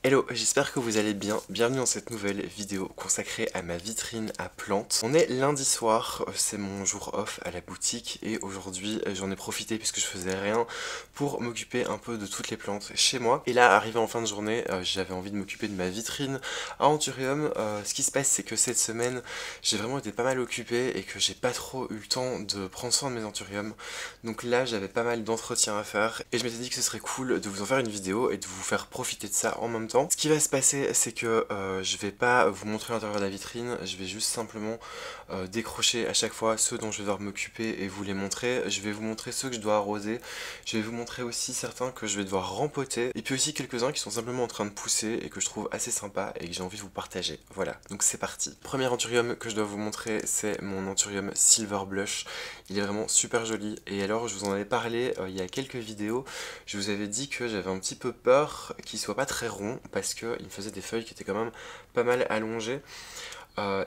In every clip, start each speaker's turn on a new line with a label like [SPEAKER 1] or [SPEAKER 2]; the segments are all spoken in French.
[SPEAKER 1] Hello, j'espère que vous allez bien. Bienvenue dans cette nouvelle vidéo consacrée à ma vitrine à plantes. On est lundi soir, c'est mon jour off à la boutique et aujourd'hui j'en ai profité puisque je faisais rien pour m'occuper un peu de toutes les plantes chez moi. Et là, arrivé en fin de journée, j'avais envie de m'occuper de ma vitrine à anthurium. Ce qui se passe, c'est que cette semaine, j'ai vraiment été pas mal occupé et que j'ai pas trop eu le temps de prendre soin de mes anthuriums. Donc là, j'avais pas mal d'entretiens à faire et je m'étais dit que ce serait cool de vous en faire une vidéo et de vous faire profiter de ça en même temps. Ce qui va se passer, c'est que je vais pas vous montrer l'intérieur de la vitrine, je vais juste simplement décrocher à chaque fois ceux dont je vais devoir m'occuper et vous les montrer. Je vais vous montrer ceux que je dois arroser, je vais vous montrer aussi certains que je vais devoir rempoter, et puis aussi quelques-uns qui sont simplement en train de pousser et que je trouve assez sympa et que j'ai envie de vous partager. Voilà, donc c'est parti. Premier anthurium que je dois vous montrer, c'est mon anthurium Silver Blush. Il est vraiment super joli, et alors je vous en avais parlé il y a quelques vidéos, je vous avais dit que j'avais un petit peu peur qu'il soit pas très rond, parce qu'il me faisait des feuilles qui étaient quand même pas mal allongées.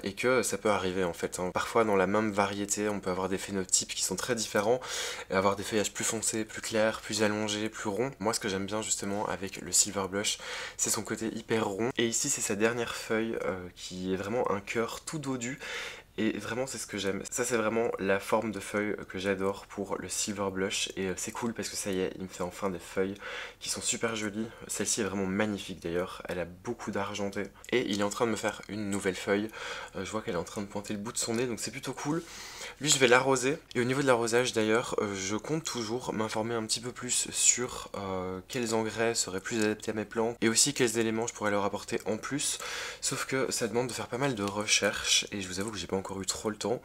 [SPEAKER 1] Et que ça peut arriver en fait, hein. Parfois dans la même variété on peut avoir des phénotypes qui sont très différents et avoir des feuillages plus foncés, plus clairs, plus allongés, plus ronds. Moi ce que j'aime bien justement avec le Silver Blush, c'est son côté hyper rond, et ici c'est sa dernière feuille qui est vraiment un cœur tout dodu. Et vraiment c'est ce que j'aime, ça c'est vraiment la forme de feuille que j'adore pour le Silver Blush, et c'est cool parce que ça y est, il me fait enfin des feuilles qui sont super jolies. Celle-ci est vraiment magnifique d'ailleurs, elle a beaucoup d'argenté, et il est en train de me faire une nouvelle feuille. Je vois qu'elle est en train de pointer le bout de son nez, donc c'est plutôt cool. Lui je vais l'arroser, et au niveau de l'arrosage d'ailleurs, je compte toujours m'informer un petit peu plus sur quels engrais seraient plus adaptés à mes plantes, et aussi quels éléments je pourrais leur apporter en plus, sauf que ça demande de faire pas mal de recherches, et je vous avoue que j'ai pas encore eu trop le temps.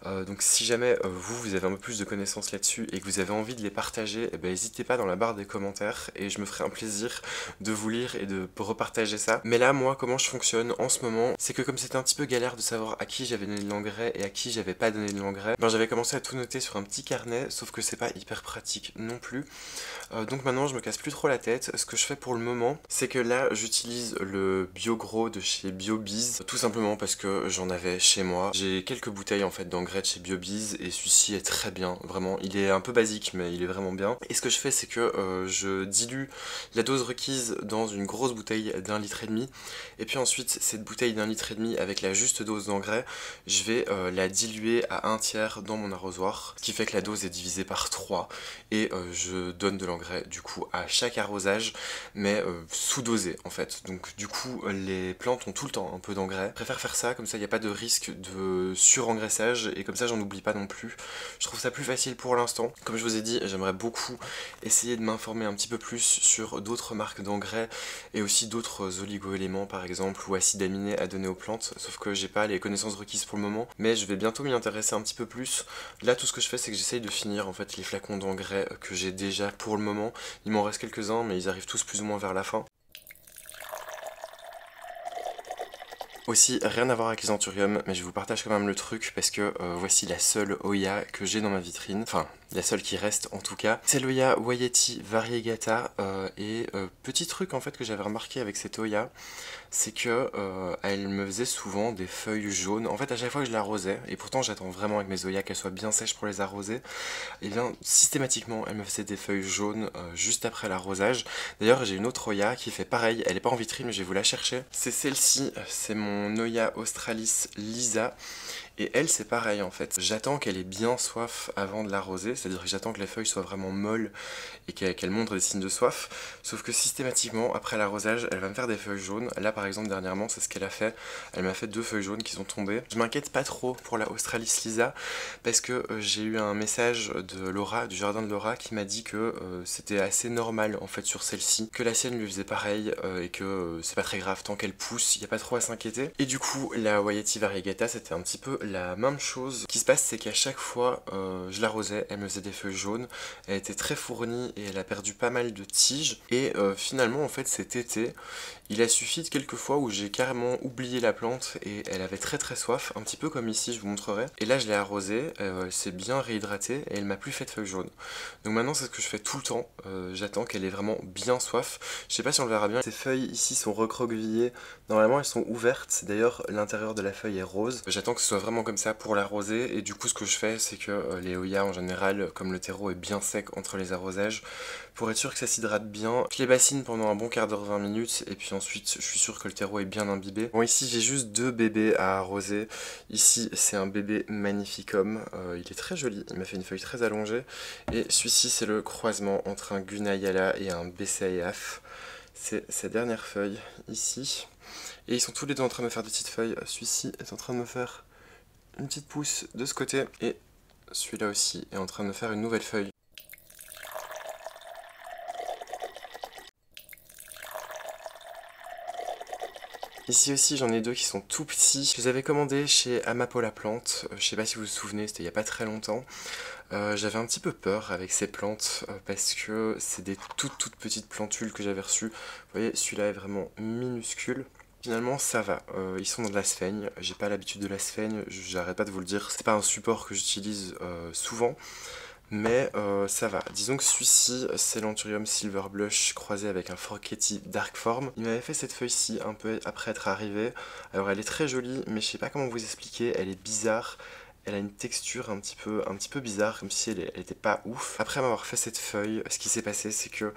[SPEAKER 1] Donc si jamais vous avez un peu plus de connaissances là-dessus et que vous avez envie de les partager, eh ben, n'hésitez pas dans la barre des commentaires et je me ferai un plaisir de vous lire et de repartager ça. Mais là moi comment je fonctionne en ce moment, c'est que comme c'était un petit peu galère de savoir à qui j'avais donné de l'engrais et à qui j'avais pas donné de l'engrais, ben j'avais commencé à tout noter sur un petit carnet, sauf que c'est pas hyper pratique non plus. Donc maintenant je me casse plus trop la tête. Ce que je fais pour le moment, c'est que là j'utilise le BioGro de chez BioBiz, tout simplement parce que j'en avais chez moi. J'ai quelques bouteilles en fait d'engrais de chez BioBiz et celui-ci est très bien, vraiment. Il est un peu basique mais il est vraiment bien. Et ce que je fais, c'est que je dilue la dose requise dans une grosse bouteille d'1,5 litre, et puis ensuite cette bouteille d'1,5 litre avec la juste dose d'engrais, je vais la diluer à 1/3 dans mon arrosoir, ce qui fait que la dose est divisée par 3, et je donne de l'engrais du coup à chaque arrosage, mais sous-dosé en fait. Donc du coup les plantes ont tout le temps un peu d'engrais. Je préfère faire ça, comme ça il n'y a pas de risque de surengraissage, et comme ça j'en oublie pas non plus. Je trouve ça plus facile pour l'instant. Comme je vous ai dit, j'aimerais beaucoup essayer de m'informer un petit peu plus sur d'autres marques d'engrais et aussi d'autres oligo-éléments par exemple, ou acides aminés à donner aux plantes, sauf que j'ai pas les connaissances requises pour le moment, mais je vais bientôt m'y intéresser un petit peu plus. Là tout ce que je fais, c'est que j'essaye de finir en fait les flacons d'engrais que j'ai déjà pour le moment. Il m'en reste quelques-uns mais ils arrivent tous plus ou moins vers la fin. Aussi, rien à voir avec les anthuriums, mais je vous partage quand même le truc parce que voici la seule Oya que j'ai dans ma vitrine, enfin la seule qui reste en tout cas. C'est l'Oya Wayeti Variegata, et petit truc en fait que j'avais remarqué avec cette Oya, c'est que elle me faisait souvent des feuilles jaunes. En fait à chaque fois que je l'arrosais, et pourtant j'attends vraiment avec mes Oyas qu'elles soient bien sèches pour les arroser, et bien systématiquement elle me faisait des feuilles jaunes juste après l'arrosage. D'ailleurs j'ai une autre Oya qui fait pareil, elle est pas en vitrine mais je vais vous la chercher. C'est celle-ci, c'est mon Oya Australis Lisa. Et elle c'est pareil en fait, j'attends qu'elle ait bien soif avant de l'arroser, c'est-à-dire que j'attends que les feuilles soient vraiment molles et qu'elle montre des signes de soif, sauf que systématiquement après l'arrosage elle va me faire des feuilles jaunes. Là par exemple dernièrement c'est ce qu'elle a fait, elle m'a fait 2 feuilles jaunes qui sont tombées. Je m'inquiète pas trop pour la Australis Lisa parce que j'ai eu un message de Laura, du jardin de Laura, qui m'a dit que c'était assez normal en fait sur celle-ci, que la sienne lui faisait pareil, et que c'est pas très grave tant qu'elle pousse, il n'y a pas trop à s'inquiéter. Et du coup la Wayeti Variegata c'était un petit peu la même chose. Ce qui se passe c'est qu'à chaque fois je l'arrosais, elle me faisait des feuilles jaunes, elle était très fournie et elle a perdu pas mal de tiges, et finalement en fait cet été il a suffi de quelques fois où j'ai carrément oublié la plante et elle avait très très soif, un petit peu comme ici, je vous montrerai. Et là je l'ai arrosée, elle s'est bien réhydratée et elle m'a plus fait de feuilles jaunes. Donc maintenant c'est ce que je fais tout le temps, j'attends qu'elle ait vraiment bien soif. Je sais pas si on le verra bien, ces feuilles ici sont recroquevillées, normalement elles sont ouvertes, d'ailleurs l'intérieur de la feuille est rose. J'attends que ce soit vraiment directement comme ça pour l'arroser, et du coup ce que je fais c'est que les Hoya en général, comme le terreau est bien sec entre les arrosages, pour être sûr que ça s'hydrate bien, je les bassine pendant un bon quart d'heure, 20 minutes, et puis ensuite je suis sûr que le terreau est bien imbibé. Bon, ici j'ai juste 2 bébés à arroser. Ici c'est un bébé Magnificum, il est très joli, il m'a fait une feuille très allongée, et celui-ci c'est le croisement entre un Gunayala et un Bessaeaf. C'est sa dernière feuille ici. Et ils sont tous les deux en train de me faire des petites feuilles. Celui-ci est en train de me faire une petite pousse de ce côté. Et celui-là aussi est en train de me faire une nouvelle feuille. Ici aussi j'en ai 2 qui sont tout petits. Je les avais commandés chez Amapola Plante. Je sais pas si vous vous souvenez, c'était il y a pas très longtemps. J'avais un petit peu peur avec ces plantes parce que c'est des toutes petites plantules que j'avais reçues. Vous voyez, celui-là est vraiment minuscule. Finalement ça va, ils sont dans de la sphaigne, j'ai pas l'habitude de la sphaigne, j'arrête pas de vous le dire, c'est pas un support que j'utilise souvent, mais ça va. Disons que celui-ci c'est l'Anthurium Silver Blush croisé avec un Forgetti Dark Form. Il m'avait fait cette feuille-ci un peu après être arrivé, alors elle est très jolie, mais je sais pas comment vous expliquer, elle est bizarre. Elle a une texture un petit peu bizarre, comme si elle était pas ouf. Après m'avoir fait cette feuille, ce qui s'est passé c'est que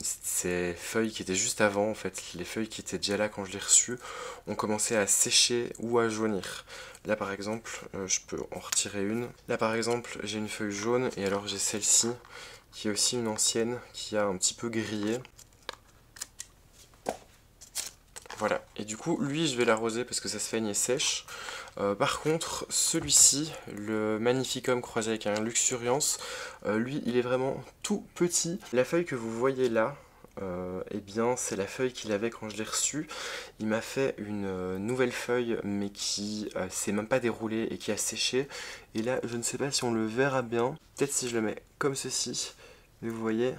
[SPEAKER 1] ces feuilles qui étaient juste avant, en fait, les feuilles qui étaient déjà là quand je l'ai reçues, ont commencé à sécher ou à jaunir. Là par exemple, je peux en retirer une. Là par exemple, j'ai une feuille jaune, et alors j'ai celle-ci, qui est aussi une ancienne, qui a un petit peu grillé. Voilà, et du coup, lui, je vais l'arroser parce que sa sphaigne est sèche. Par contre, celui-ci, le Magnificum croisé avec un Luxuriance, lui, il est vraiment tout petit. La feuille que vous voyez là, eh bien, c'est la feuille qu'il avait quand je l'ai reçue. Il m'a fait une nouvelle feuille, mais qui s'est même pas déroulée et qui a séché. Et là, je ne sais pas si on le verra bien. Peut-être si je le mets comme ceci, mais vous voyez...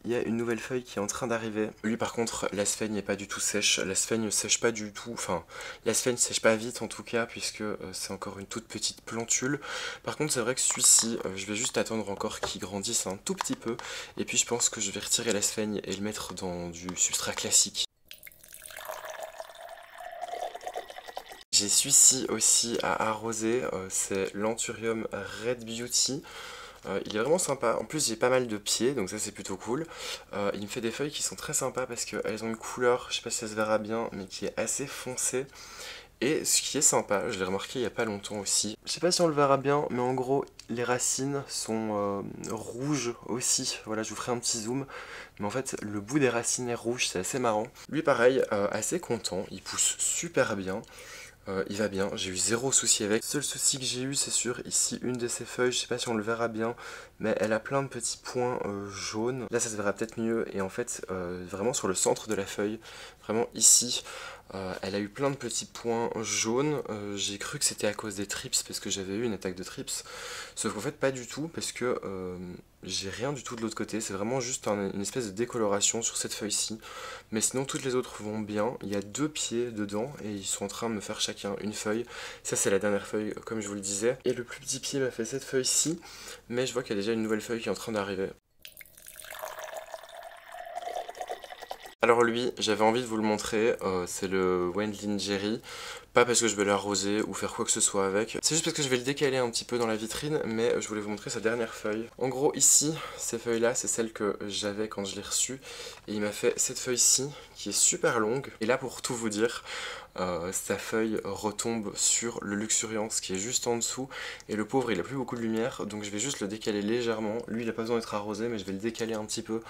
[SPEAKER 1] Il y a une nouvelle feuille qui est en train d'arriver. Lui par contre, la sphaigne n'est pas du tout sèche. La sphaigne ne sèche pas du tout. Enfin, la sphaigne ne sèche pas vite en tout cas, puisque c'est encore une toute petite plantule. Par contre, c'est vrai que celui-ci, je vais juste attendre encore qu'il grandisse un tout petit peu. Et puis je pense que je vais retirer la sphaigne et le mettre dans du substrat classique. J'ai celui-ci aussi à arroser, c'est l'Anthurium Red Beauty. Il est vraiment sympa, en plus j'ai pas mal de pieds, donc ça c'est plutôt cool. Il me fait des feuilles qui sont très sympas parce qu'elles ont une couleur, je sais pas si ça se verra bien, mais qui est assez foncée. Et ce qui est sympa, je l'ai remarqué il y a pas longtemps aussi, je sais pas si on le verra bien, mais en gros les racines sont rouges aussi. Voilà, je vous ferai un petit zoom, mais en fait le bout des racines est rouge, c'est assez marrant. Lui pareil, assez content, il pousse super bien. Il va bien, j'ai eu zéro souci avec. Le seul souci que j'ai eu, c'est sur ici une de ces feuilles, je sais pas si on le verra bien, mais elle a plein de petits points jaunes. Là ça se verra peut-être mieux, et en fait vraiment sur le centre de la feuille, vraiment ici, elle a eu plein de petits points jaunes. J'ai cru que c'était à cause des trips parce que j'avais eu une attaque de trips, sauf qu'en fait pas du tout, parce que j'ai rien du tout de l'autre côté. C'est vraiment juste une espèce de décoloration sur cette feuille-ci, mais sinon toutes les autres vont bien. Il y a 2 pieds dedans et ils sont en train de me faire chacun une feuille. Ça c'est la dernière feuille comme je vous le disais, et le plus petit pied m'a fait cette feuille-ci, mais je vois qu'il y a déjà une nouvelle feuille qui est en train d'arriver. Alors lui, j'avais envie de vous le montrer, c'est le Wendling Jerry. Pas parce que je vais l'arroser ou faire quoi que ce soit avec, c'est juste parce que je vais le décaler un petit peu dans la vitrine, mais je voulais vous montrer sa dernière feuille. En gros ici, ces feuilles là, c'est celles que j'avais quand je l'ai reçue, et il m'a fait cette feuille-ci qui est super longue. Et là pour tout vous dire, sa feuille retombe sur le Luxuriance qui est juste en dessous, et le pauvre il a plus beaucoup de lumière, donc je vais juste le décaler légèrement. Lui il a pas besoin d'être arrosé, mais je vais le décaler un petit peu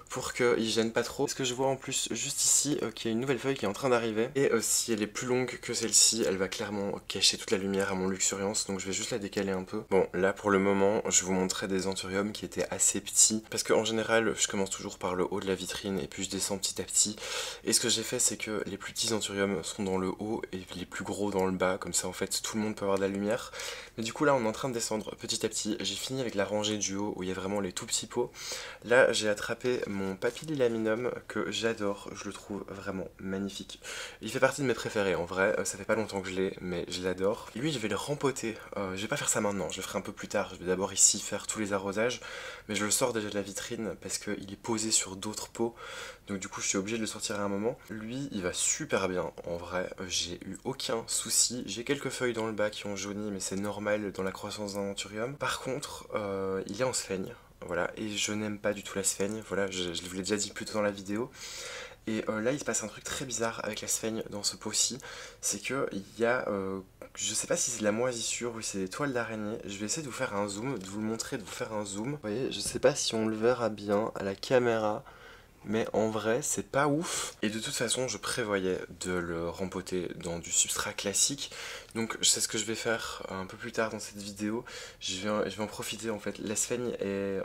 [SPEAKER 1] pour qu'il gêne pas trop. Parce que je vois en plus juste ici qu'il y a une nouvelle feuille qui est en train d'arriver, et si elle est plus longue que celle-ci, elle va clairement cacher toute la lumière à mon Luxuriance, donc je vais juste la décaler un peu. Bon, là pour le moment, je vous montrais des Anthuriums qui étaient assez petits, parce qu'en général, je commence toujours par le haut de la vitrine, et puis je descends petit à petit. Et ce que j'ai fait, c'est que les plus petits Anthuriums sont dans le haut, et les plus gros dans le bas, comme ça en fait tout le monde peut avoir de la lumière. Mais du coup là, on est en train de descendre petit à petit. J'ai fini avec la rangée du haut, où il y a vraiment les tout petits pots. Là, j'ai attrapé mon mon Papillilaminum que j'adore, je le trouve vraiment magnifique. Il fait partie de mes préférés en vrai, ça fait pas longtemps que je l'ai mais je l'adore. Lui je vais le rempoter, je vais pas faire ça maintenant, je le ferai un peu plus tard, je vais d'abord ici faire tous les arrosages, mais je le sors déjà de la vitrine parce qu'il est posé sur d'autres pots, donc du coup je suis obligé de le sortir à un moment. Lui il va super bien en vrai, j'ai eu aucun souci, j'ai quelques feuilles dans le bas qui ont jauni mais c'est normal dans la croissance d'un anthurium. Par contre il est en sphaigne. Voilà, et je n'aime pas du tout la sphaigne, voilà, je vous l'ai déjà dit plus tôt dans la vidéo. Et là il se passe un truc très bizarre avec la sphaigne dans ce pot-ci, c'est que il y a, je sais pas si c'est de la moisissure ou si c'est des toiles d'araignée, je vais essayer de vous faire un zoom, de vous le montrer, de vous faire un zoom. Vous voyez, je sais pas si on le verra bien à la caméra, mais en vrai c'est pas ouf. Et de toute façon je prévoyais de le rempoter dans du substrat classique, donc c'est ce que je vais faire un peu plus tard dans cette vidéo. Je vais en profiter en fait, la sphaigne est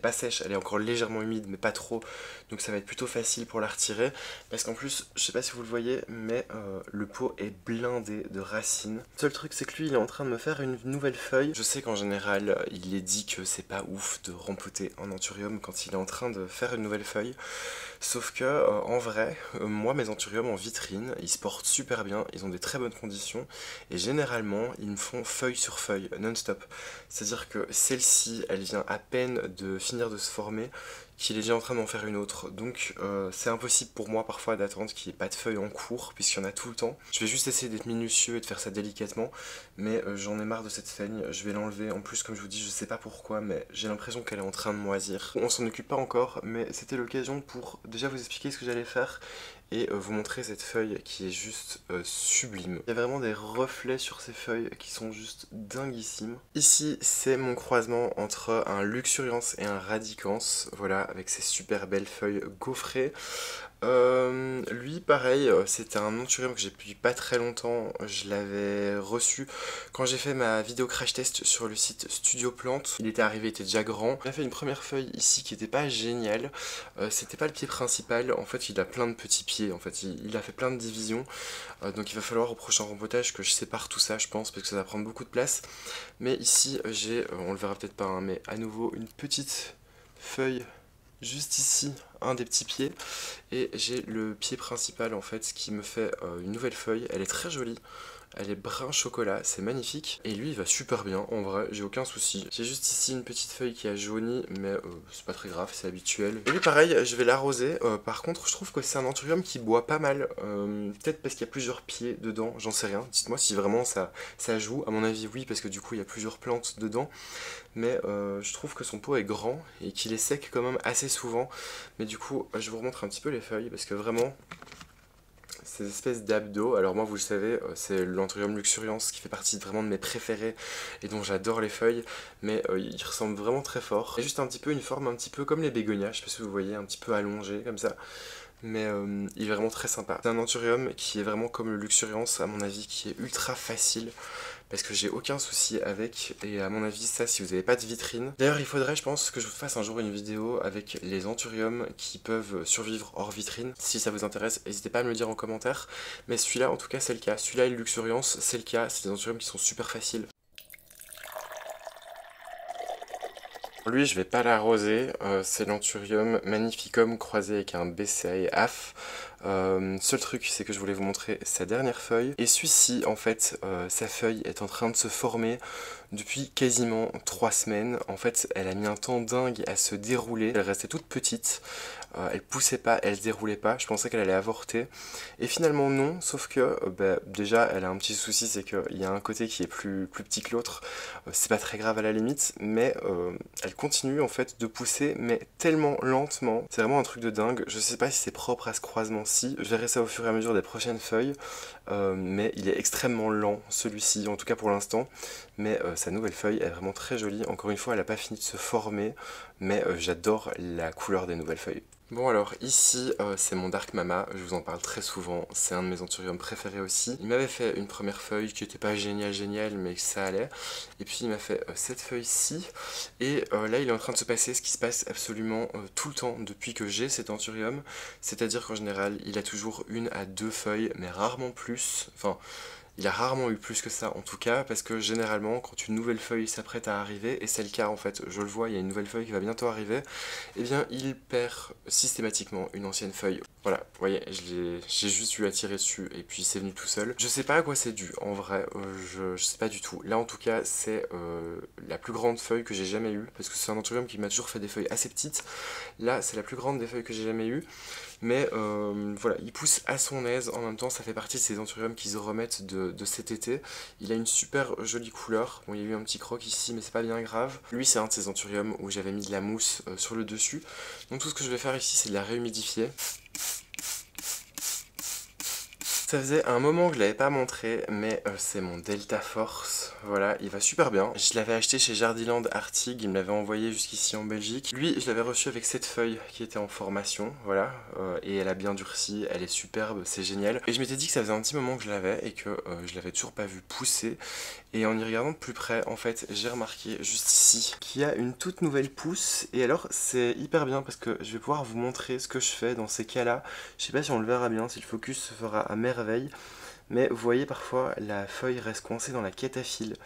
[SPEAKER 1] pas sèche, elle est encore légèrement humide mais pas trop, donc ça va être plutôt facile pour la retirer, parce qu'en plus je sais pas si vous le voyez mais le pot est blindé de racines. Le seul truc c'est que lui il est en train de me faire une nouvelle feuille. Je sais qu'en général il est dit que c'est pas ouf de rempoter un anthurium quand il est en train de faire une nouvelle feuille, sauf que en vrai moi mes anthuriums en vitrine ils se portent super bien, ils ont des très bonnes conditions et généralement ils me font feuille sur feuille non-stop, c'est à dire que celle-ci elle vient à peine de finir de se former qu'il est déjà en train d'en faire une autre, donc c'est impossible pour moi parfois d'attendre qu'il n'y ait pas de feuilles en cours puisqu'il y en a tout le temps. Je vais juste essayer d'être minutieux et de faire ça délicatement, mais j'en ai marre de cette sphaigne, je vais l'enlever. En plus comme je vous dis je sais pas pourquoi mais j'ai l'impression qu'elle est en train de moisir. On s'en occupe pas encore mais c'était l'occasion pour déjà vous expliquer ce que j'allais faire et vous montrer cette feuille qui est juste sublime. Il y a vraiment des reflets sur ces feuilles qui sont juste dinguissimes. Ici c'est mon croisement entre un Luxurians et un Radicans, voilà, avec ces super belles feuilles gaufrées. Lui pareil, c'était un anthurium que j'ai depuis pas très longtemps, je l'avais reçu quand j'ai fait ma vidéo crash test sur le site Studio Plante. Il était arrivé, il était déjà grand. Il a fait une première feuille ici qui était pas géniale, c'était pas le pied principal, en fait il a plein de petits pieds, en fait il a fait plein de divisions, donc il va falloir au prochain rempotage que je sépare tout ça je pense, parce que ça va prendre beaucoup de place. Mais ici j'ai, on le verra peut-être pas hein, mais à nouveau une petite feuille juste ici, un des petits pieds, et j'ai le pied principal en fait qui me fait une nouvelle feuille. Elle est très jolie, elle est brun chocolat, c'est magnifique, et lui il va super bien en vrai, j'ai aucun souci. J'ai juste ici une petite feuille qui a jauni mais c'est pas très grave, c'est habituel. Et lui pareil, je vais l'arroser. Par contre je trouve que c'est un anthurium qui boit pas mal, peut-être parce qu'il y a plusieurs pieds dedans, j'en sais rien, dites-moi si vraiment ça joue. À mon avis oui, parce que du coup il y a plusieurs plantes dedans, mais je trouve que son pot est grand et qu'il est sec quand même assez souvent. Mais du coup je vous remontre un petit peu les feuilles parce que vraiment ces espèces d'abdos, alors moi vous le savez c'est l'Anthurium luxurians qui fait partie vraiment de mes préférés et dont j'adore les feuilles, mais il ressemble vraiment très fort. C'est juste un petit peu une forme un petit peu comme les bégonias, je sais pas si vous voyez, un petit peu allongé comme ça, mais il est vraiment très sympa. C'est un anthurium qui est vraiment comme le luxurians à mon avis, qui est ultra facile parce que j'ai aucun souci avec, et à mon avis ça si vous n'avez pas de vitrine. D'ailleurs il faudrait je pense que je vous fasse un jour une vidéo avec les anthuriums qui peuvent survivre hors vitrine. Si ça vous intéresse n'hésitez pas à me le dire en commentaire, mais celui-là en tout cas c'est le cas, celui-là et le luxurians c'est le cas, c'est des anthuriums qui sont super faciles. Lui je vais pas l'arroser, c'est l'Anthurium magnificum croisé avec un BCAE AF. Seul truc c'est que je voulais vous montrer sa dernière feuille, et celui-ci en fait sa feuille est en train de se former depuis quasiment 3 semaines. En fait elle a mis un temps dingue à se dérouler, elle restait toute petite, elle poussait pas, elle se déroulait pas, je pensais qu'elle allait avorter et finalement non, sauf que déjà elle a un petit souci, c'est qu'il y a un côté qui est plus petit que l'autre, c'est pas très grave à la limite, mais elle continue en fait de pousser mais tellement lentement, c'est vraiment un truc de dingue. Je sais pas si c'est propre à ce croisement-ci, je verrai ça au fur et à mesure des prochaines feuilles, mais il est extrêmement lent celui-ci, en tout cas pour l'instant, mais sa nouvelle feuille est vraiment très jolie. Encore une fois elle n'a pas fini de se former, mais j'adore la couleur des nouvelles feuilles. Bon alors ici c'est mon Dark Mama, je vous en parle très souvent, c'est un de mes anthuriums préférés aussi. Il m'avait fait une première feuille qui était pas géniale mais ça allait, et puis il m'a fait cette feuille-ci, et là il est en train de se passer ce qui se passe absolument tout le temps depuis que j'ai cet anthurium, c'est à dire qu'en général il a toujours 1 à 2 feuilles mais rarement plus, enfin Il a rarement eu plus que ça en tout cas, parce que généralement quand une nouvelle feuille s'apprête à arriver, et c'est le cas en fait, je le vois, il y a une nouvelle feuille qui va bientôt arriver, eh bien il perd systématiquement une ancienne feuille. Voilà, vous voyez, j'ai juste eu à tirer dessus et puis c'est venu tout seul. Je sais pas à quoi c'est dû, en vrai, je sais pas du tout. Là en tout cas c'est la plus grande feuille que j'ai jamais eue, parce que c'est un anthurium qui m'a toujours fait des feuilles assez petites. Là c'est la plus grande des feuilles que j'ai jamais eues. Mais voilà, il pousse à son aise, en même temps ça fait partie de ces anthuriums qui se remettent de cet été. Il a une super jolie couleur, bon il y a eu un petit croc ici mais c'est pas bien grave. Lui c'est un de ces anthuriums où j'avais mis de la mousse sur le dessus. Donc tout ce que je vais faire ici c'est de la réhumidifier. Ça faisait un moment que je l'avais pas montré, mais c'est mon Delta Force. Voilà, il va super bien. Je l'avais acheté chez Jardiland Artig, il me l'avait envoyé jusqu'ici en Belgique. Lui, je l'avais reçu avec cette feuille qui était en formation, voilà. Et elle a bien durci, elle est superbe, c'est génial. Et je m'étais dit que ça faisait un petit moment que je l'avais et que je l'avais toujours pas vu pousser. Et en y regardant de plus près, en fait, j'ai remarqué juste ici qu'il y a une toute nouvelle pousse. Et alors, c'est hyper bien parce que je vais pouvoir vous montrer ce que je fais dans ces cas-là. Je sais pas si on le verra bien, si le focus se fera à merveille. Mais vous voyez, parfois, la feuille reste coincée dans la cataphylle.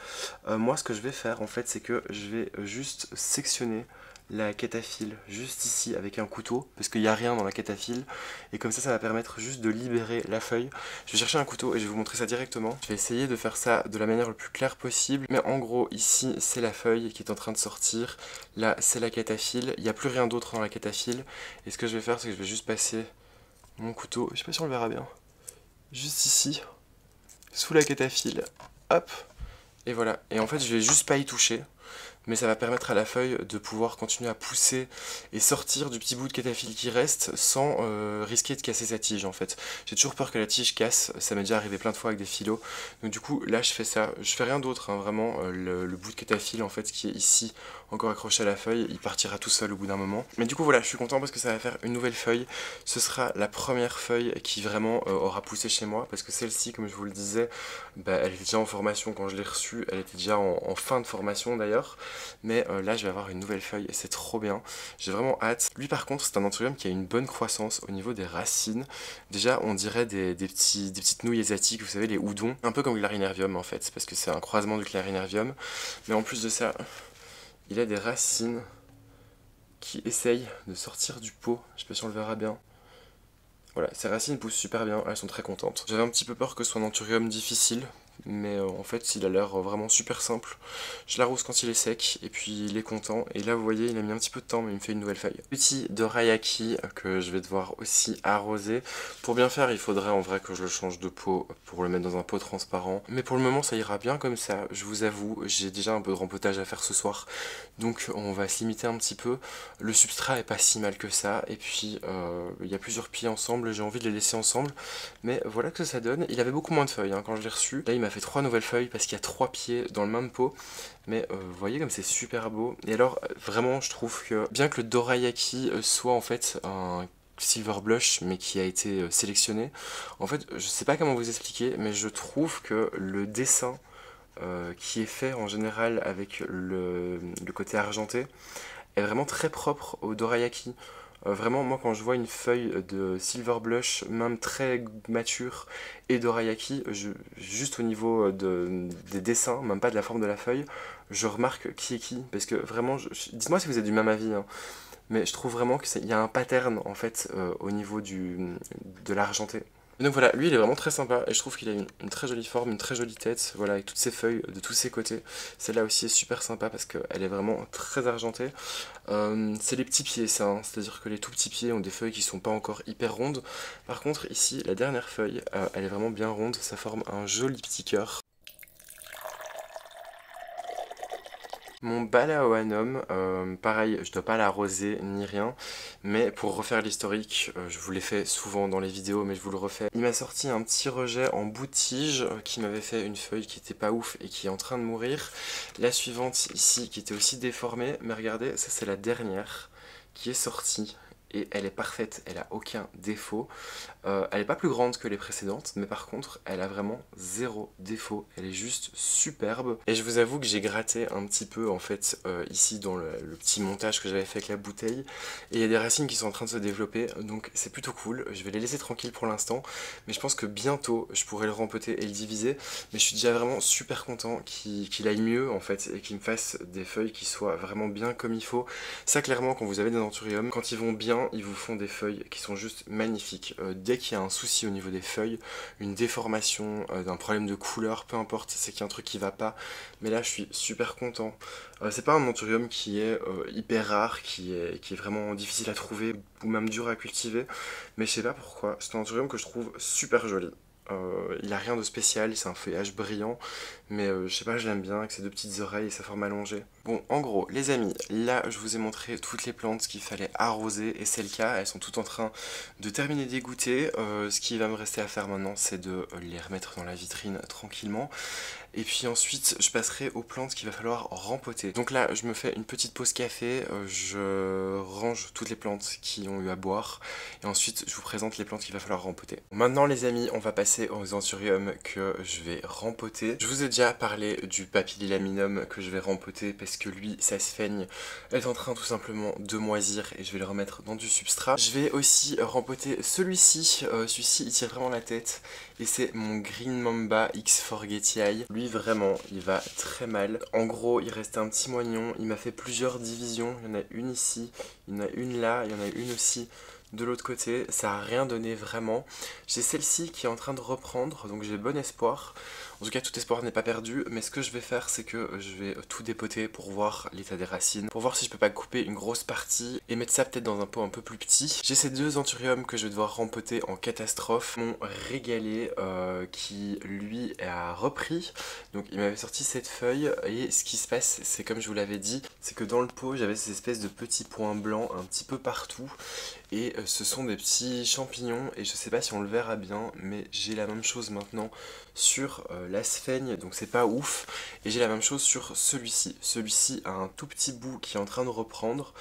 [SPEAKER 1] Moi, ce que je vais faire, en fait, c'est que je vais juste sectionner la cataphylle juste ici avec un couteau, parce qu'il n'y a rien dans la cataphylle, et comme ça va permettre juste de libérer la feuille. Je vais chercher un couteau et je vais vous montrer ça directement. Je vais essayer de faire ça de la manière le plus claire possible, mais en gros ici c'est la feuille qui est en train de sortir, là c'est la cataphylle, il n'y a plus rien d'autre dans la cataphylle, et ce que je vais faire c'est que je vais juste passer mon couteau, je sais pas si on le verra bien, juste ici, sous la cataphylle, hop, et voilà, et en fait je vais juste pas y toucher, mais ça va permettre à la feuille de pouvoir continuer à pousser et sortir du petit bout de cataphylle qui reste sans risquer de casser sa tige en fait. J'ai toujours peur que la tige casse, ça m'est déjà arrivé plein de fois avec des filos, donc du coup là je fais ça, je fais rien d'autre, hein, vraiment, le bout de cataphylle en fait qui est ici encore accroché à la feuille, il partira tout seul au bout d'un moment. Mais du coup voilà, je suis content parce que ça va faire une nouvelle feuille, ce sera la première feuille qui vraiment aura poussé chez moi, parce que celle-ci comme je vous le disais, bah, elle était déjà en formation quand je l'ai reçue, elle était déjà en fin de formation d'ailleurs. Mais là je vais avoir une nouvelle feuille et c'est trop bien, j'ai vraiment hâte. Lui par contre c'est un anthurium qui a une bonne croissance au niveau des racines. Déjà on dirait des petites nouilles asiatiques, vous savez, les houdons, un peu comme le Clarinervium en fait, parce que c'est un croisement du Clarinervium. Mais en plus de ça, il a des racines qui essayent de sortir du pot, je sais pas si on le verra bien. Voilà, ces racines poussent super bien, elles sont très contentes. J'avais un petit peu peur que ce soit un anthurium difficile, mais en fait il a l'air vraiment super simple. Je l'arrose quand il est sec et puis il est content, et là vous voyez il a mis un petit peu de temps mais il me fait une nouvelle feuille. Petit dorayaki que je vais devoir aussi arroser. Pour bien faire il faudrait en vrai que je le change de pot pour le mettre dans un pot transparent, mais pour le moment ça ira bien comme ça. Je vous avoue, j'ai déjà un peu de rempotage à faire ce soir, donc on va se limiter un petit peu. Le substrat est pas si mal que ça, et puis il y a plusieurs pieds ensemble, j'ai envie de les laisser ensemble, mais voilà que ça donne. Il avait beaucoup moins de feuilles hein, quand je l'ai reçu. Là il m'a fait 3 nouvelles feuilles parce qu'il y a 3 pieds dans le même pot, mais vous voyez comme c'est super beau. Et alors vraiment je trouve que bien que le dorayaki soit en fait un silver blush mais qui a été sélectionné, en fait je sais pas comment vous expliquer, mais je trouve que le dessin qui est fait en général avec le côté argenté est vraiment très propre au dorayaki. Vraiment, moi quand je vois une feuille de silver blush, même très mature, et dorayaki, juste au niveau des dessins, même pas de la forme de la feuille, je remarque qui est qui. Parce que vraiment, dites-moi si vous êtes du même avis, hein, mais je trouve vraiment qu'il y a un pattern en fait au niveau de l'argenté. Et donc voilà, lui il est vraiment très sympa et je trouve qu'il a une très jolie forme, une très jolie tête, voilà, avec toutes ses feuilles de tous ses côtés. Celle-là aussi est super sympa parce qu'elle est vraiment très argentée. C'est les petits pieds ça, hein, c'est-à-dire que les tout petits pieds ont des feuilles qui sont pas encore hyper rondes. Par contre ici, la dernière feuille, elle est vraiment bien ronde, ça forme un joli petit cœur. Mon Balaoanum, pareil, je dois pas l'arroser ni rien, mais pour refaire l'historique, je vous l'ai fait souvent dans les vidéos, mais je vous le refais. Il m'a sorti un petit rejet en bout de tige qui m'avait fait une feuille qui était pas ouf et qui est en train de mourir. La suivante ici qui était aussi déformée, mais regardez, ça c'est la dernière qui est sortie. et elle est parfaite, elle a aucun défaut. Elle n'est pas plus grande que les précédentes, mais par contre elle a vraiment zéro défaut, elle est juste superbe. Et je vous avoue que j'ai gratté un petit peu en fait ici dans le petit montage que j'avais fait avec la bouteille, et il y a des racines qui sont en train de se développer, donc c'est plutôt cool. Je vais les laisser tranquilles pour l'instant, mais je pense que bientôt je pourrai le rempoter et le diviser. Mais je suis déjà vraiment super content qu'il aille mieux en fait, et qu'il me fasse des feuilles qui soient vraiment bien comme il faut. Ça clairement, quand vous avez des anthuriums, quand ils vont bien, ils vous font des feuilles qui sont juste magnifiques. Dès qu'il y a un souci au niveau des feuilles, une déformation, d'un problème de couleur, peu importe, c'est qu'il y a un truc qui va pas. Mais là je suis super content. C'est pas un anthurium qui est hyper rare, qui est vraiment difficile à trouver ou même dur à cultiver, mais je sais pas pourquoi, c'est un anthurium que je trouve super joli. Il a rien de spécial, c'est un feuillage brillant, mais je sais pas, je l'aime bien avec ses deux petites oreilles et sa forme allongée. Bon, en gros, les amis, là je vous ai montré toutes les plantes qu'il fallait arroser, et c'est le cas, elles sont toutes en train de terminer d'égoutter. Ce qui va me rester à faire maintenant, c'est de les remettre dans la vitrine tranquillement. Et puis ensuite, je passerai aux plantes qu'il va falloir rempoter. Donc là, je me fais une petite pause café, je range toutes les plantes qui ont eu à boire, et ensuite je vous présente les plantes qu'il va falloir rempoter. Maintenant les amis, on va passer aux anthuriums que je vais rempoter. Je vous ai déjà parlé du Papillilaminum que je vais rempoter parce que lui, sa sphaigne est en train tout simplement de moisir et je vais le remettre dans du substrat. Je vais aussi rempoter celui-ci, celui-ci il tire vraiment la tête, et c'est mon Green Mamba X Forgetii. Lui vraiment, il va très mal. En gros, il restait un petit moignon, il m'a fait plusieurs divisions, il y en a une ici, il y en a une là, il y en a une aussi de l'autre côté, ça a rien donné vraiment. J'ai celle-ci qui est en train de reprendre, donc j'ai bon espoir. En tout cas, tout espoir n'est pas perdu, mais ce que je vais faire, c'est que je vais tout dépoter pour voir l'état des racines, pour voir si je peux pas couper une grosse partie et mettre ça peut-être dans un pot un peu plus petit. J'ai ces deux anthuriums que je vais devoir rempoter en catastrophe. Mon régalé qui, lui, a repris, donc il m'avait sorti cette feuille, et ce qui se passe, c'est comme je vous l'avais dit, c'est que dans le pot, j'avais ces espèces de petits points blancs un petit peu partout, et ce sont des petits champignons, et je sais pas si on le verra bien, mais j'ai la même chose maintenant sur la sphaigne, donc c'est pas ouf, et j'ai la même chose sur celui-ci. Celui-ci a un tout petit bout qui est en train de reprendre,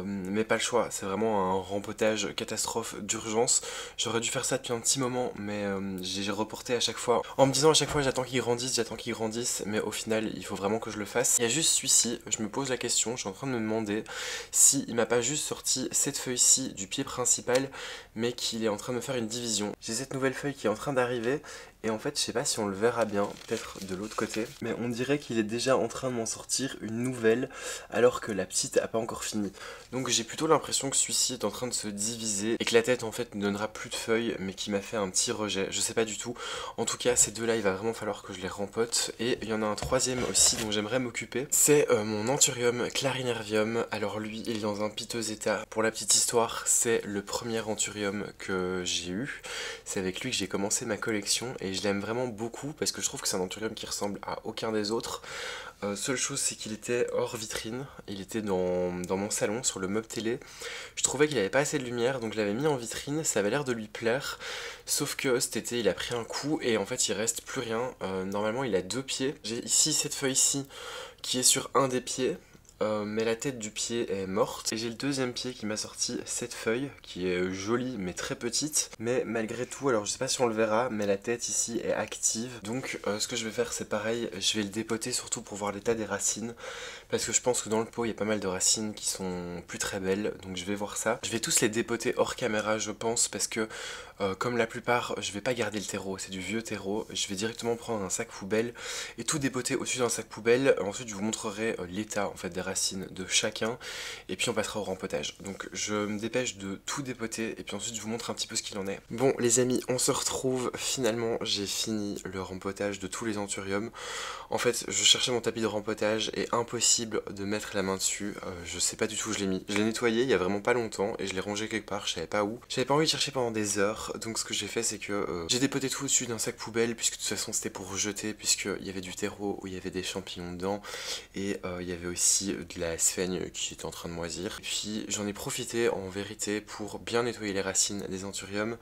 [SPEAKER 1] mais pas le choix, c'est vraiment un rempotage catastrophe d'urgence. J'aurais dû faire ça depuis un petit moment, mais j'ai reporté à chaque fois, en me disant à chaque fois j'attends qu'il grandisse, mais au final il faut vraiment que je le fasse. Il y a juste celui-ci, je me pose la question, je suis en train de me demander s'il m'a pas juste sorti cette feuille-ci du pied principal, mais qu'il est en train de me faire une division. J'ai cette nouvelle feuille qui est en train d'arriver, et en fait je sais pas si on le verra bien, peut-être de l'autre côté, mais on dirait qu'il est déjà en train de m'en sortir une nouvelle, alors que la petite a pas encore fini. Donc j'ai plutôt l'impression que celui-ci est en train de se diviser, et que la tête en fait ne donnera plus de feuilles, mais qui m'a fait un petit rejet, je sais pas du tout. En tout cas ces deux là il va vraiment falloir que je les rempote, et il y en a un troisième aussi dont j'aimerais m'occuper, c'est mon Anthurium clarinervium. Alors lui il est dans un piteux état, pour la petite histoire c'est le premier Anthurium que j'ai eu, c'est avec lui que j'ai commencé ma collection, et je l'aime vraiment beaucoup parce que je trouve que c'est un Anthurium qui ressemble à aucun des autres. Seule chose c'est qu'il était hors vitrine, il était dans mon salon sur le meuble télé. Je trouvais qu'il avait pas assez de lumière, donc je l'avais mis en vitrine, ça avait l'air de lui plaire, sauf que cet été il a pris un coup et en fait il reste plus rien. Normalement il a deux pieds, j'ai ici cette feuille-ci qui est sur un des pieds, mais la tête du pied est morte, et j'ai le deuxième pied qui m'a sorti cette feuille qui est jolie mais très petite, mais malgré tout, alors je sais pas si on le verra, mais la tête ici est active, donc ce que je vais faire c'est pareil, je vais le dépoter surtout pour voir l'état des racines, parce que je pense que dans le pot il y a pas mal de racines qui sont plus très belles, donc je vais voir ça. Je vais tous les dépoter hors caméra je pense, parce que comme la plupart je vais pas garder le terreau, c'est du vieux terreau, je vais directement prendre un sac poubelle et tout dépoter au-dessus d'un sac poubelle. Ensuite je vous montrerai l'état en fait des racines de chacun, et puis on passera au rempotage. Donc je me dépêche de tout dépoter, et puis ensuite je vous montre un petit peu ce qu'il en est. Bon les amis, on se retrouve, finalement j'ai fini le rempotage de tous les anthuriums. En fait je cherchais mon tapis de rempotage et impossible de mettre la main dessus, je sais pas du tout où je l'ai mis. Je l'ai nettoyé il y a vraiment pas longtemps et je l'ai rangé quelque part, je savais pas où. J'avais pas envie de chercher pendant des heures, donc ce que j'ai fait c'est que j'ai dépoté tout au-dessus d'un sac poubelle, puisque de toute façon c'était pour jeter, puisqu'il y avait du terreau où il y avait des champignons dedans, et il y avait aussi de la sphaigne qui est en train de moisir. Et puis j'en ai profité en vérité pour bien nettoyer les racines des anthuriums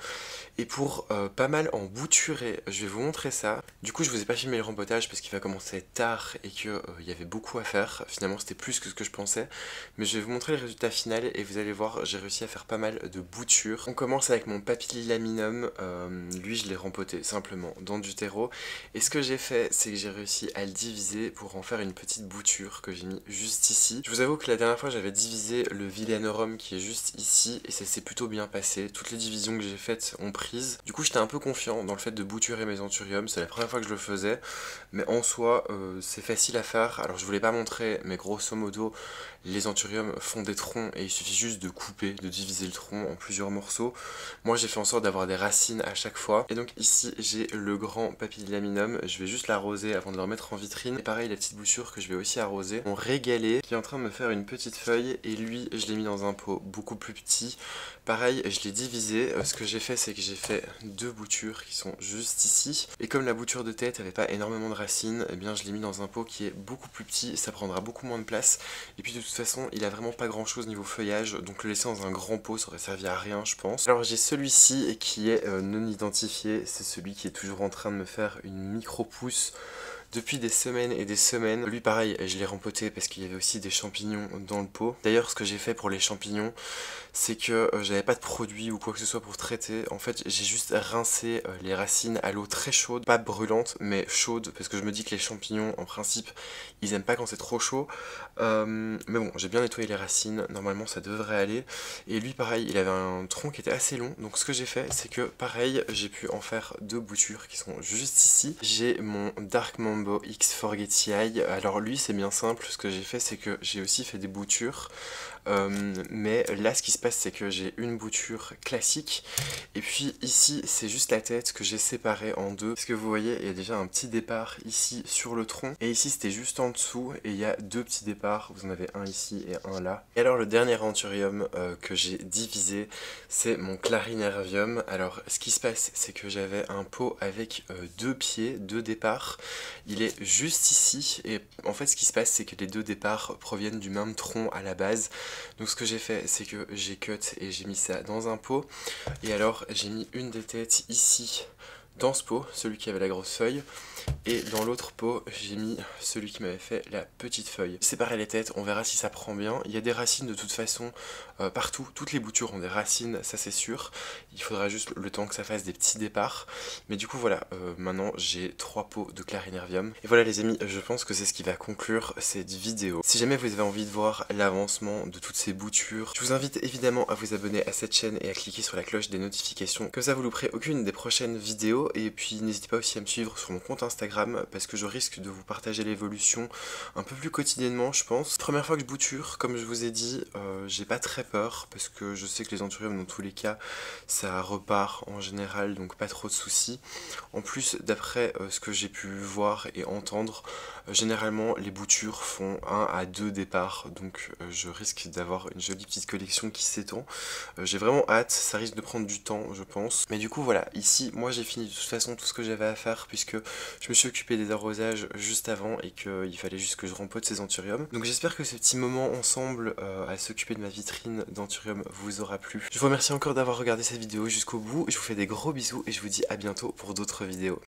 [SPEAKER 1] et pour pas mal en bouturer. Je vais vous montrer ça. Du coup je vous ai pas filmé le rempotage parce qu'il va commencer tard et qu'il y avait beaucoup à faire. Finalement c'était plus que ce que je pensais, mais je vais vous montrer le résultat final et vous allez voir, j'ai réussi à faire pas mal de boutures. On commence avec mon papillilaminum, lui je l'ai rempoté simplement dans du terreau, et ce que j'ai fait c'est que j'ai réussi à le diviser pour en faire une petite bouture que j'ai mis juste ici. Je vous avoue que la dernière fois j'avais divisé le Villanorum qui est juste ici et ça s'est plutôt bien passé. Toutes les divisions que j'ai faites ont prise. Du coup j'étais un peu confiant dans le fait de bouturer mes anthuriums, c'est la première fois que je le faisais, mais en soi c'est facile à faire. Alors je voulais pas montrer, mais grosso modo les anthuriums font des troncs et il suffit juste de couper, de diviser le tronc en plusieurs morceaux. Moi j'ai fait en sorte d'avoir des racines à chaque fois. Et donc ici j'ai le grand papillilaminum, je vais juste l'arroser avant de le remettre en vitrine. Et pareil la petite bouture que je vais aussi arroser. Mon régalé qui est en train de me faire une petite feuille, et lui je l'ai mis dans un pot beaucoup plus petit. Pareil je l'ai divisé, ce que j'ai fait c'est que j'ai fait deux boutures qui sont juste ici. Et comme la bouture de tête avait pas énormément de racines, et bien je l'ai mis dans un pot qui est beaucoup plus petit, ça prendra beaucoup moins de place. Et puis de toute façon il a vraiment pas grand chose niveau feuillage, donc le laisser dans un grand pot ça aurait servi à rien je pense. Alors j'ai celui-ci qui est non identifié, c'est celui qui est toujours en train de me faire une micro-pousse depuis des semaines et des semaines. Lui pareil je l'ai rempoté parce qu'il y avait aussi des champignons dans le pot. D'ailleurs ce que j'ai fait pour les champignons c'est que j'avais pas de produit ou quoi que ce soit pour traiter. En fait j'ai juste rincé les racines à l'eau très chaude, pas brûlante mais chaude, parce que je me dis que les champignons en principe ils aiment pas quand c'est trop chaud. Mais bon j'ai bien nettoyé les racines, normalement ça devrait aller. Et lui pareil il avait un tronc qui était assez long, donc ce que j'ai fait c'est que pareil j'ai pu en faire deux boutures qui sont juste ici. J'ai mon Dark Mambo X Forgetti Eye. Alors lui c'est bien simple, ce que j'ai fait c'est que j'ai aussi fait des boutures. Mais là ce qui se passe c'est que j'ai une bouture classique et puis ici c'est juste la tête que j'ai séparée en deux, parce que vous voyez il y a déjà un petit départ ici sur le tronc et ici c'était juste en dessous et il y a deux petits départs, vous en avez un ici et un là. Et alors le dernier anthurium que j'ai divisé c'est mon Clarinervium. Alors ce qui se passe c'est que j'avais un pot avec deux pieds, deux départs, il est juste ici et en fait ce qui se passe c'est que les deux départs proviennent du même tronc à la base. Donc ce que j'ai fait c'est que j'ai cut et j'ai mis ça dans un pot, et alors j'ai mis une des têtes ici dans ce pot, celui qui avait la grosse feuille, et dans l'autre pot j'ai mis celui qui m'avait fait la petite feuille. Séparer les têtes, on verra si ça prend bien. Il y a des racines de toute façon partout, toutes les boutures ont des racines, ça c'est sûr. Il faudra juste le temps que ça fasse des petits départs. Mais du coup voilà, maintenant j'ai 3 pots de Clarinervium. Et voilà les amis, je pense que c'est ce qui va conclure cette vidéo. Si jamais vous avez envie de voir l'avancement de toutes ces boutures, je vous invite évidemment à vous abonner à cette chaîne et à cliquer sur la cloche des notifications, comme ça vous louperez aucune des prochaines vidéos. Et puis n'hésitez pas aussi à me suivre sur mon compte Instagram, parce que je risque de vous partager l'évolution un peu plus quotidiennement je pense. Première fois que je bouture, comme je vous ai dit, j'ai pas très peur, parce que je sais que les anthuriums dans tous les cas ça repart en général, donc pas trop de soucis. En plus d'après ce que j'ai pu voir et entendre, généralement les boutures font 1 à 2 départs, donc je risque d'avoir une jolie petite collection qui s'étend. J'ai vraiment hâte, ça risque de prendre du temps je pense. Mais du coup voilà, ici moi j'ai fini de toute façon tout ce que j'avais à faire, puisque je me suis occupé des arrosages juste avant et qu'il fallait juste que je rempote ces anthuriums. Donc j'espère que ce petit moment ensemble à s'occuper de ma vitrine d'anthurium vous aura plu. Je vous remercie encore d'avoir regardé cette vidéo jusqu'au bout, je vous fais des gros bisous et je vous dis à bientôt pour d'autres vidéos.